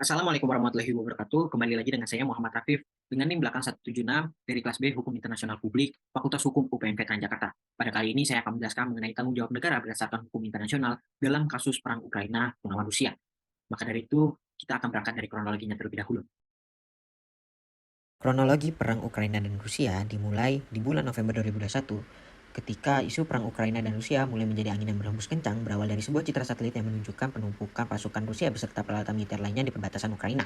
Assalamualaikum warahmatullahi wabarakatuh. Kembali lagi dengan saya Muhammad Rafif dengan NIM belakang 176 dari kelas B Hukum Internasional Publik, Fakultas Hukum UPN Veteran Jakarta. Pada kali ini saya akan menjelaskan mengenai tanggung jawab negara berdasarkan hukum internasional dalam kasus perang Ukraina melawan Rusia. Maka dari itu, kita akan berangkat dari kronologinya terlebih dahulu. Kronologi perang Ukraina dan Rusia dimulai di bulan November 2021 ketika isu perang Ukraina dan Rusia mulai menjadi angin yang berhembus kencang berawal dari sebuah citra satelit yang menunjukkan penumpukan pasukan Rusia beserta peralatan militer lainnya di perbatasan Ukraina.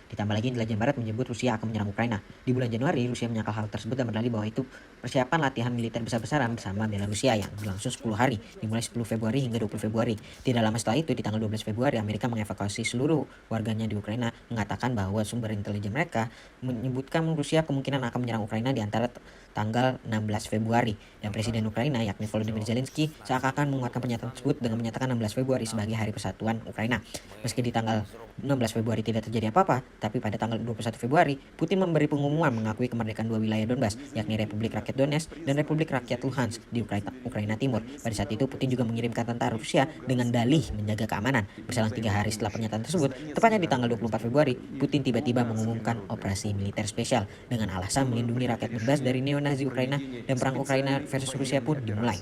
Ditambah lagi intelijen barat menyebut Rusia akan menyerang Ukraina. Di bulan Januari, Rusia menyangkal hal tersebut dan berdalih bahwa itu persiapan latihan militer besar-besaran bersama Belarusia yang berlangsung 10 hari, dimulai 10 Februari hingga 20 Februari. Tidak lama setelah itu, di tanggal 12 Februari, Amerika mengevakuasi seluruh warganya di Ukraina, mengatakan bahwa sumber intelijen mereka menyebutkan Rusia kemungkinan akan menyerang Ukraina di antara tanggal 16 Februari dan Presiden Ukraina yakni Volodymyr Zelensky seakan-akan menguatkan pernyataan tersebut dengan menyatakan 16 Februari sebagai hari persatuan Ukraina. Meski di tanggal 16 Februari tidak terjadi apa-apa, tapi pada tanggal 21 Februari, Putin memberi pengumuman mengakui kemerdekaan dua wilayah Donbas, yakni Republik Rakyat Donetsk dan Republik Rakyat Luhansk di Ukraina Timur. Pada saat itu, Putin juga mengirimkan tentara Rusia dengan dalih menjaga keamanan. Berselang 3 hari setelah pernyataan tersebut, tepatnya di tanggal 24 Februari, Putin tiba-tiba mengumumkan operasi militer spesial dengan alasan melindungi rakyat Donbas dari neo-Nazi Ukraina dan perang Ukraina versus Rusia pun dimulai.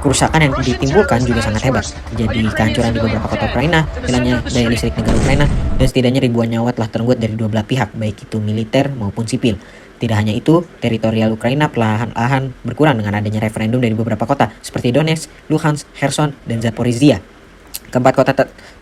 Kerusakan yang ditimbulkan juga sangat hebat. Terjadi kehancuran di beberapa kota Ukraina, hilangnya daya listrik negara Ukraina, dan setidaknya ribuan nyawa telah terenggut dari dua belah pihak, baik itu militer maupun sipil. Tidak hanya itu, teritorial Ukraina perlahan-lahan berkurang dengan adanya referendum dari beberapa kota, seperti Donetsk, Luhansk, Kherson, dan Zaporizhia. Keempat kota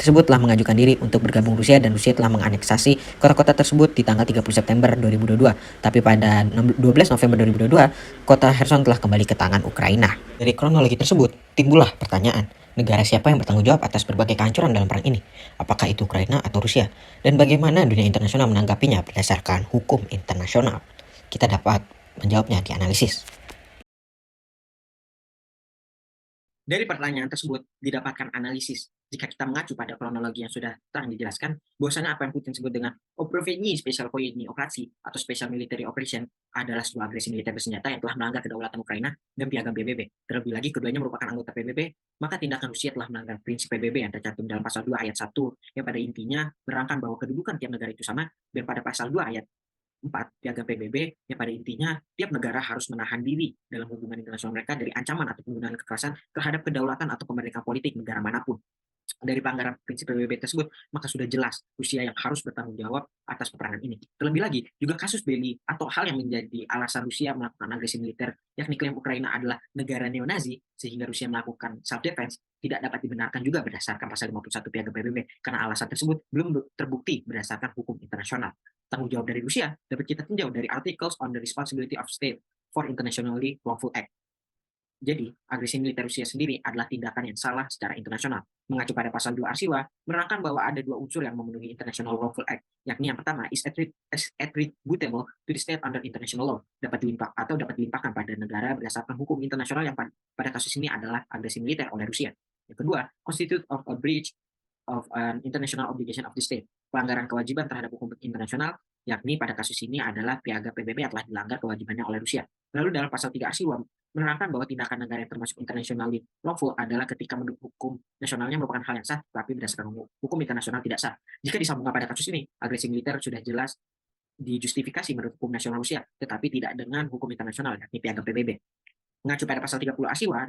tersebut telah mengajukan diri untuk bergabung Rusia dan Rusia telah menganeksasi kota-kota tersebut di tanggal 30 September 2022. Tapi pada 12 November 2022, kota Kherson telah kembali ke tangan Ukraina. Dari kronologi tersebut, timbullah pertanyaan, negara siapa yang bertanggung jawab atas berbagai kehancuran dalam perang ini? Apakah itu Ukraina atau Rusia? Dan bagaimana dunia internasional menanggapinya berdasarkan hukum internasional? Kita dapat menjawabnya di analisis. Dari pertanyaan tersebut didapatkan analisis jika kita mengacu pada kronologi yang sudah telah dijelaskan, bahwasanya apa yang Putin sebut dengan Operavyeni Special Voyage Operasi atau Special Military Operation adalah sebuah agresi militer bersenjata yang telah melanggar kedaulatan Ukraina dan piagam PBB. Terlebih lagi keduanya merupakan anggota PBB, maka tindakan Rusia telah melanggar prinsip PBB yang tercantum dalam pasal 2 ayat 1 yang pada intinya menerangkan bahwa kedudukan tiap negara itu sama, dan pada pasal 2 ayat 4 Piagam PBB yang pada intinya tiap negara harus menahan diri dalam hubungan internasional mereka dari ancaman atau penggunaan kekerasan terhadap kedaulatan atau kemerdekaan politik negara manapun. Dari pelanggaran prinsip PBB tersebut, maka sudah jelas Rusia yang harus bertanggung jawab atas peperangan ini. Terlebih lagi, juga kasus belli atau hal yang menjadi alasan Rusia melakukan agresi militer, yakni klaim Ukraina adalah negara neo-Nazi, sehingga Rusia melakukan self-defense, tidak dapat dibenarkan juga berdasarkan pasal 51 Piagam PBB, karena alasan tersebut belum terbukti berdasarkan hukum internasional. Tanggung jawab dari Rusia dapat kita tinjau dari Articles on the Responsibility of State for Internationally Wrongful Act. Jadi, agresi militer Rusia sendiri adalah tindakan yang salah secara internasional. Mengacu pada pasal 2 Arsiwa, menerangkan bahwa ada dua unsur yang memenuhi International Wrongful Act, yakni yang pertama is attributable to the state under international law, dapat dilimpahkan pada negara berdasarkan hukum internasional yang pada kasus ini adalah agresi militer oleh Rusia. Yang kedua, constitute of a breach of an international obligation of the state, pelanggaran kewajiban terhadap hukum internasional, yakni pada kasus ini adalah piagam PBB yang telah dilanggar kewajibannya oleh Rusia. Lalu dalam pasal 3 Arsiwa menerangkan bahwa tindakan negara yang termasuk internationally lawful adalah ketika menurut hukum nasionalnya merupakan hal yang sah, tapi berdasarkan hukum internasional tidak sah. Jika disambungkan pada kasus ini, agresi militer sudah jelas dijustifikasi menurut hukum nasional Rusia, tetapi tidak dengan hukum internasional, yakni piagam PBB. Mengacu pada pasal 30 Arsiwa,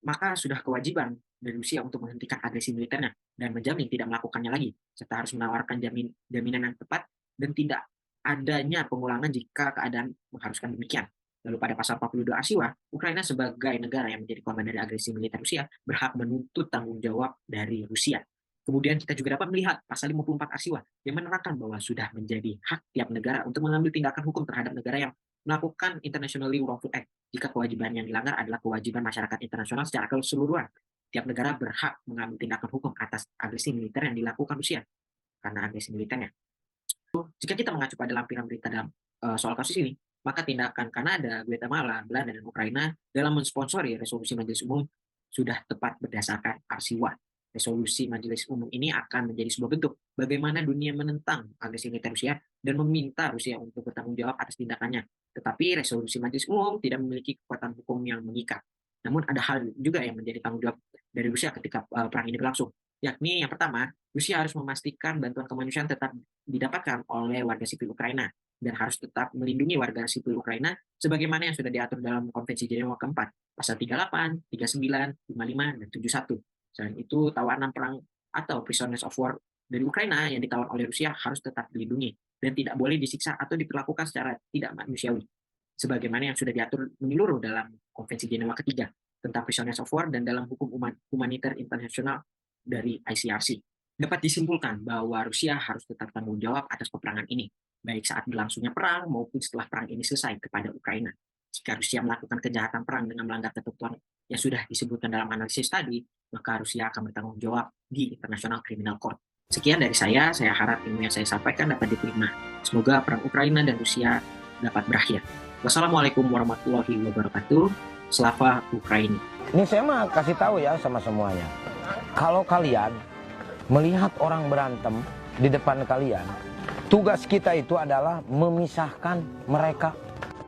maka sudah kewajiban dari Rusia untuk menghentikan agresi militernya dan menjamin tidak melakukannya lagi, serta harus menawarkan jaminan yang tepat dan tidak adanya pengulangan jika keadaan mengharuskan demikian. Lalu pada pasal 42 Asiwa, Ukraina sebagai negara yang menjadi korban dari agresi militer Rusia berhak menuntut tanggung jawab dari Rusia. Kemudian kita juga dapat melihat pasal 54 Asiwa yang menerangkan bahwa sudah menjadi hak tiap negara untuk mengambil tindakan hukum terhadap negara yang melakukan internationally wrongful act jika kewajiban yang dilanggar adalah kewajiban masyarakat internasional secara keseluruhan. Tiap negara berhak mengambil tindakan hukum atas agresi militer yang dilakukan Rusia karena agresi militernya. Jika kita mengacu pada lampiran berita dalam soal kasus ini, maka tindakan Kanada, Guatemala, Belanda, dan Ukraina dalam mensponsori resolusi Majelis Umum sudah tepat berdasarkan Arsiwa. Resolusi Majelis Umum ini akan menjadi sebuah bentuk bagaimana dunia menentang agresi militer Rusia dan meminta Rusia untuk bertanggung jawab atas tindakannya. Tetapi resolusi Majelis Umum tidak memiliki kekuatan hukum yang mengikat. Namun ada hal juga yang menjadi tanggung jawab dari Rusia ketika perang ini berlangsung, yakni yang pertama, Rusia harus memastikan bantuan kemanusiaan tetap didapatkan oleh warga sipil Ukraina dan harus tetap melindungi warga sipil Ukraina sebagaimana yang sudah diatur dalam Konvensi Jenewa keempat, pasal 38, 39, 55, dan 71. Selain itu, tawanan perang atau prisoners of war dari Ukraina yang ditawan oleh Rusia harus tetap dilindungi dan tidak boleh disiksa atau diperlakukan secara tidak manusiawi, sebagaimana yang sudah diatur menyeluruh dalam Konvensi Jenewa ketiga tentang prisoners of war dan dalam hukum humaniter internasional dari ICRC. Dapat disimpulkan bahwa Rusia harus tetap tanggung jawab atas peperangan ini, baik saat berlangsungnya perang maupun setelah perang ini selesai kepada Ukraina. Jika Rusia melakukan kejahatan perang dengan melanggar ketentuan yang sudah disebutkan dalam analisis tadi, maka Rusia akan bertanggung jawab di International Criminal Court. Sekian dari saya harap ilmu yang saya sampaikan dapat diterima. Semoga perang Ukraina dan Rusia dapat berakhir. Wassalamualaikum warahmatullahi wabarakatuh. Slava Ukraini. Ini saya mah kasih tahu ya sama semuanya. Kalau kalian melihat orang berantem di depan kalian, tugas kita itu adalah memisahkan mereka